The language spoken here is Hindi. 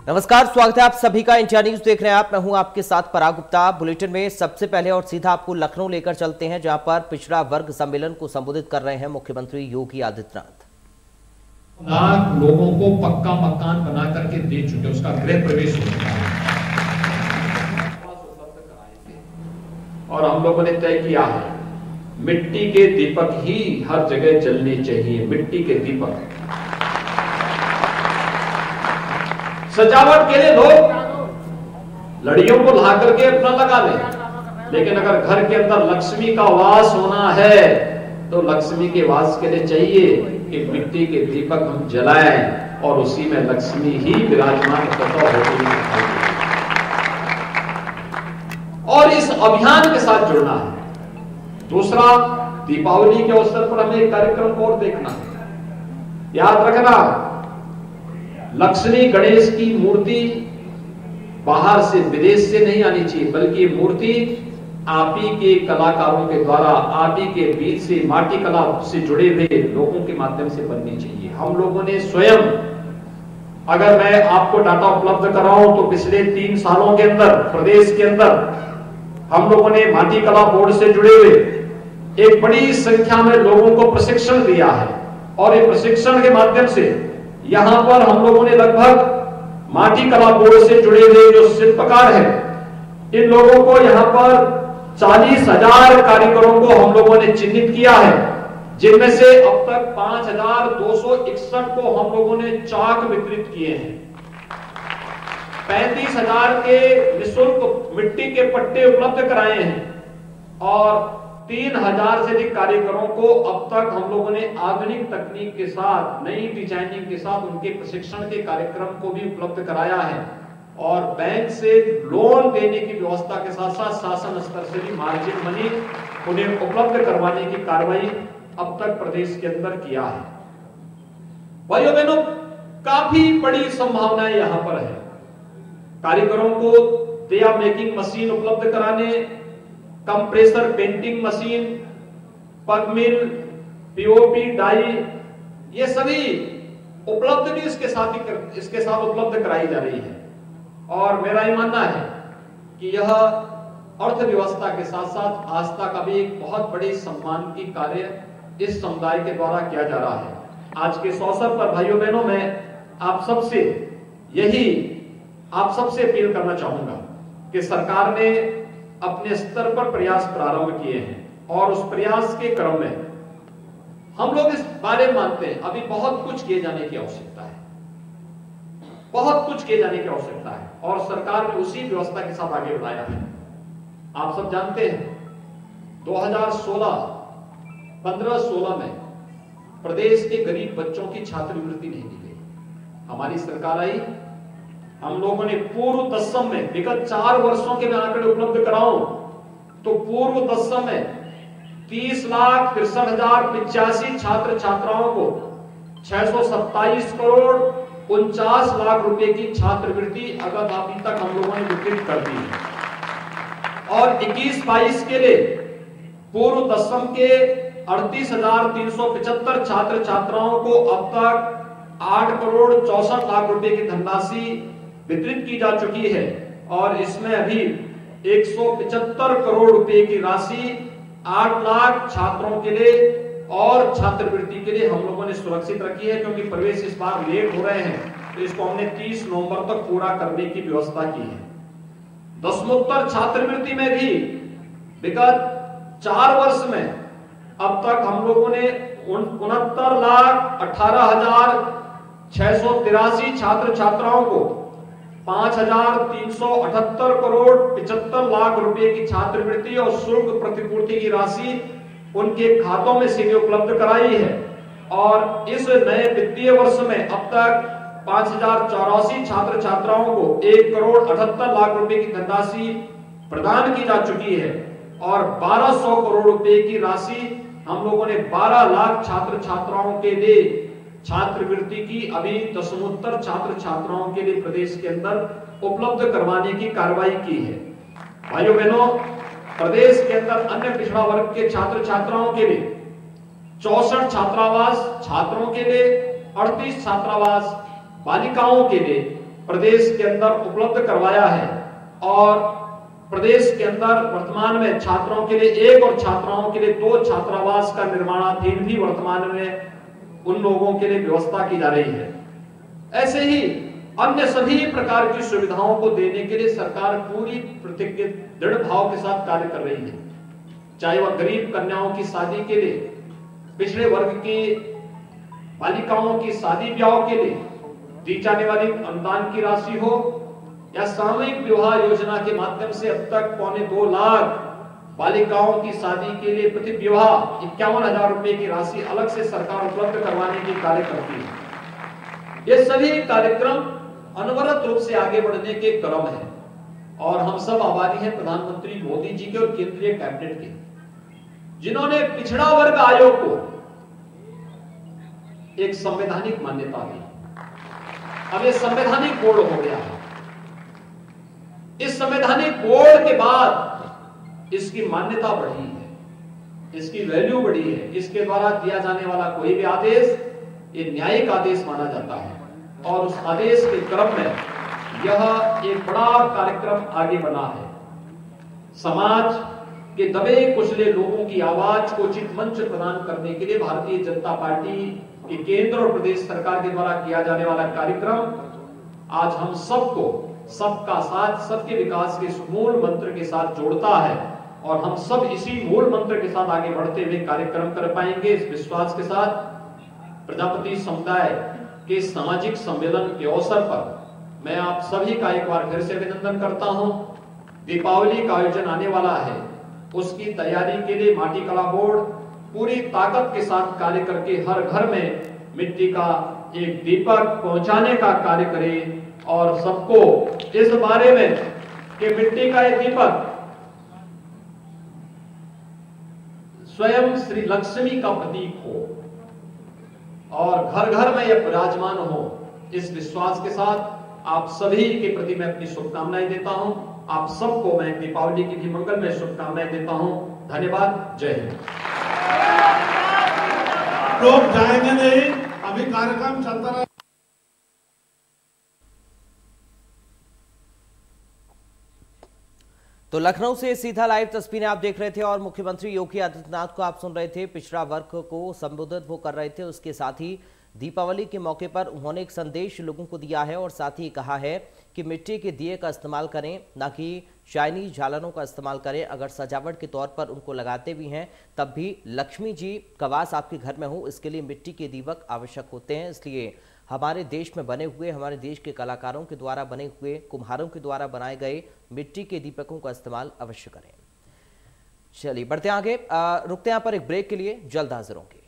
नमस्कार, स्वागत है आप सभी का। इंडिया न्यूज देख रहे हैं आप। मैं हूं आपके साथ पराग गुप्ता। बुलेटिन में सबसे पहले और सीधा आपको लखनऊ लेकर चलते हैं, जहां पर पिछड़ा वर्ग सम्मेलन को संबोधित कर रहे हैं मुख्यमंत्री योगी आदित्यनाथ। लाख लोगों को पक्का मकान बना करके दे चुके, उसका गृह प्रवेश हो चुका है और हम लोगों ने तय किया है मिट्टी के दीपक ही हर जगह जलने चाहिए। मिट्टी के दीपक सजावट के लिए लोग लड़ियों को ला करके अपना लगा लें, लेकिन अगर घर के अंदर लक्ष्मी का वास होना है तो लक्ष्मी के वास के लिए चाहिए कि मिट्टी के दीपक हम जलाएं और उसी में लक्ष्मी ही विराजमान होती है और इस अभियान के साथ जुड़ना है। दूसरा, दीपावली के अवसर पर हमें एक कार्यक्रम को और देखना है। याद रखना, लक्ष्मी गणेश की मूर्ति बाहर से, विदेश से नहीं आनी चाहिए, बल्कि मूर्ति आप ही के कलाकारों के द्वारा, आप ही के बीच से, माटी कला से जुड़े हुए लोगों के माध्यम से बननी चाहिए। हम लोगों ने स्वयं, अगर मैं आपको डाटा उपलब्ध कराऊं तो पिछले 3 सालों के अंदर प्रदेश के अंदर हम लोगों ने माटी कला बोर्ड से जुड़े हुए एक बड़ी संख्या में लोगों को प्रशिक्षण दिया है और ये प्रशिक्षण के माध्यम से यहां पर हम लोगों ने लगभग माटी कला बोर्ड से जुड़े हुए जो शिल्पकार हैं, इन लोगों को यहां पर 40,000 कारीगरों को हम लोगों ने चिन्हित किया है, जिनमें से अब तक 5,261 को हम लोगों ने चाक वितरित किए हैं। 35,000 के निःशुल्क मिट्टी के पट्टे उपलब्ध कराए हैं और 3,000 से अधिक कारीगरों को अब तक हम लोगों ने आधुनिक तकनीक के साथ, नई डिजाइनिंग के साथ उनके प्रशिक्षण के कार्यक्रम को भी उपलब्ध कराया है और बैंक से लोन देने की व्यवस्था के साथ साथ शासन स्तर से भी मार्जिन मनी उन्हें उपलब्ध करवाने की कार्रवाई अब तक प्रदेश के अंदर किया है। भाइयों बहनों, काफी बड़ी संभावनाएं यहां पर है। कारीगरों को दिया मेकिंग मशीन उपलब्ध कराने, कंप्रेसर पेंटिंग मशीन, पग मिल, पीओपी डाई, ये सभी उपलब्ध भी इसके साथ उपलब्ध कराई जा रही है और मेरा ये मानना है कि यह अर्थव्यवस्था के साथ साथ आस्था का भी एक बहुत बड़ी सम्मान की कार्य इस समुदाय के द्वारा किया जा रहा है। आज के इस अवसर पर भाइयों बहनों, मैं आप सबसे अपील करना चाहूंगा कि सरकार ने अपने स्तर पर प्रयास प्रारंभ किए हैं और उस प्रयास के क्रम में हम लोग इस बारे में मानते हैं अभी बहुत कुछ किए जाने की आवश्यकता है, बहुत कुछ किए जाने की आवश्यकता है और सरकार ने उसी व्यवस्था के साथ आगे बढ़ाया है। आप सब जानते हैं 2015-16 में प्रदेश के गरीब बच्चों की छात्रवृत्ति नहीं दी गई। हमारी सरकार आई, हम लोगों ने पूर्व तत्सम में, विगत 4 वर्षों के मैं आंकड़े उपलब्ध कराऊं तो पूर्व तत्सम में 30,63,085 छात्र छात्राओं को 627 करोड़ 49 लाख रुपए की छात्रवृत्ति अभी तक हम लोगों ने वितरित कर दी है और 21-22 के लिए पूर्व तत्सम के 38,375 छात्र छात्राओं को अब तक 8 करोड़ 64 लाख रुपए की धनराशि वितरित की जा चुकी है और इसमें अभी 175 करोड़ रुपए की राशि 8 लाख छात्रों के लिए और छात्रवृत्ति के लिए हम लोगों ने सुरक्षित रखी है, क्योंकि प्रवेश इस बार लेट हो रहे हैं तो इसको हमने 30 नवंबर तक पूरा करने की व्यवस्था की है। दसमोत्तर छात्रवृत्ति में भी विगत 4 वर्ष में अब तक हम लोगों ने 69,18,683 छात्र छात्राओं को 5,378 करोड़ 75 लाख रुपए की छात्रवृत्ति और शुल्क प्रतिपूर्ति की राशि उनके खातों में सीधे उपलब्ध कराई है और इस नए वित्तीय वर्ष में अब तक 5,084 छात्र छात्राओं को 1 करोड़ 78 लाख रुपए की धनराशि प्रदान की जा चुकी है और 1,200 करोड़ रुपए की राशि हम लोगों ने 12 लाख छात्र छात्राओं के लिए छात्रवृत्ति की अभी दसमोत्तर छात्र छात्राओं के लिए प्रदेश के अंदर उपलब्ध करवाने की कार्रवाई की है। भाइयों बहनों, प्रदेश के अंदर अन्य पिछड़ा वर्ग के छात्र छात्राओं के लिए 64 छात्रावास छात्रों के लिए, 38 छात्रावास बालिकाओं के लिए प्रदेश के अंदर उपलब्ध करवाया है और प्रदेश के अंदर वर्तमान में छात्रों के लिए 1 और छात्राओं के लिए 2 छात्रावास का निर्माणाधीन भी वर्तमान में उन लोगों के लिए व्यवस्था की जा रही है। ऐसे ही अन्य सभी प्रकार की सुविधाओं को देने के लिए सरकार पूरी प्रतिज्ञित दृढ़ भाव के साथ कार्य कर रही है। चाहे वह गरीब कन्याओं की शादी के लिए, पिछड़े वर्ग की बालिकाओं की शादी ब्याह के लिए दी जाने वाली अनुदान की राशि हो, या सामूहिक विवाह योजना के माध्यम से अब तक 2.25 लाख बालिकाओं की शादी के लिए प्रति विवाह 51,000 रुपए की राशि अलग से सरकार उपलब्ध करवाने की कार्य करती है। ये सभी कार्यक्रम अनवरत रूप से आगे बढ़ने के क्रम है और हम सब आभारी हैं प्रधानमंत्री मोदी जी के और केंद्रीय कैबिनेट के, जिन्होंने पिछड़ा वर्ग आयोग को एक संवैधानिक मान्यता दी। अब ये संवैधानिक बोर्ड हो गया है। इस संवैधानिक बोर्ड के बाद इसकी मान्यता बढ़ी है, इसकी वैल्यू बढ़ी है। इसके द्वारा दिया जाने वाला कोई भी आदेश ये न्यायिक आदेश माना जाता है और उस आदेश के क्रम में यह एक बड़ा कार्यक्रम आगे बना है। समाज के दबे कुचले लोगों की आवाज को उचित मंच प्रदान करने के लिए भारतीय जनता पार्टी की केंद्र और प्रदेश सरकार के द्वारा किया जाने वाला कार्यक्रम आज हम सबको सबका साथ सबके विकास के मूल मंत्र के साथ जोड़ता है और हम सब इसी मूल मंत्र के साथ आगे बढ़ते हुए कार्यक्रम कर पाएंगे। इस विश्वास के साथ प्रजापति समुदाय के सामाजिक सम्मेलन के अवसर पर मैं आप सभी का एक बार फिर से अभिनंदन करता हूं। दीपावली का आयोजन आने वाला है, उसकी तैयारी के लिए माटी कला बोर्ड पूरी ताकत के साथ कार्य करके हर घर में मिट्टी का एक दीपक पहुंचाने का कार्य करे और सबको इस बारे में कि मिट्टी का एक दीपक स्वयं श्री लक्ष्मी का प्रतीक हो और घर घर में यह विराजमान हो। इस विश्वास के साथ आप सभी के प्रति मैं अपनी शुभकामनाएं देता हूं। आप सबको मैं दीपावली की भी मंगलमय शुभकामनाएं देता हूं। धन्यवाद। जय हिंद। लोग जाएंगे नहीं, अभी कार्यक्रम चलता रहा। तो लखनऊ से सीधा लाइव तस्वीरें आप देख रहे थे और मुख्यमंत्री योगी आदित्यनाथ को आप सुन रहे थे। पिछड़ा वर्ग को संबोधित वो कर रहे थे। उसके साथ ही दीपावली के मौके पर उन्होंने एक संदेश लोगों को दिया है और साथ ही कहा है कि मिट्टी के दिए का इस्तेमाल करें, ना कि चाइनीज झालरों का इस्तेमाल करें। अगर सजावट के तौर पर उनको लगाते भी हैं तब भी लक्ष्मी जी का वास आपके घर में हो, इसके लिए मिट्टी के दीपक आवश्यक होते हैं। इसलिए हमारे देश में बने हुए, हमारे देश के कलाकारों के द्वारा बने हुए, कुम्हारों के द्वारा बनाए गए मिट्टी के दीपकों का इस्तेमाल अवश्य करें। चलिए बढ़ते आगे, रुकते हैं यहाँ पर एक ब्रेक के लिए, जल्द हाजिर होंगे।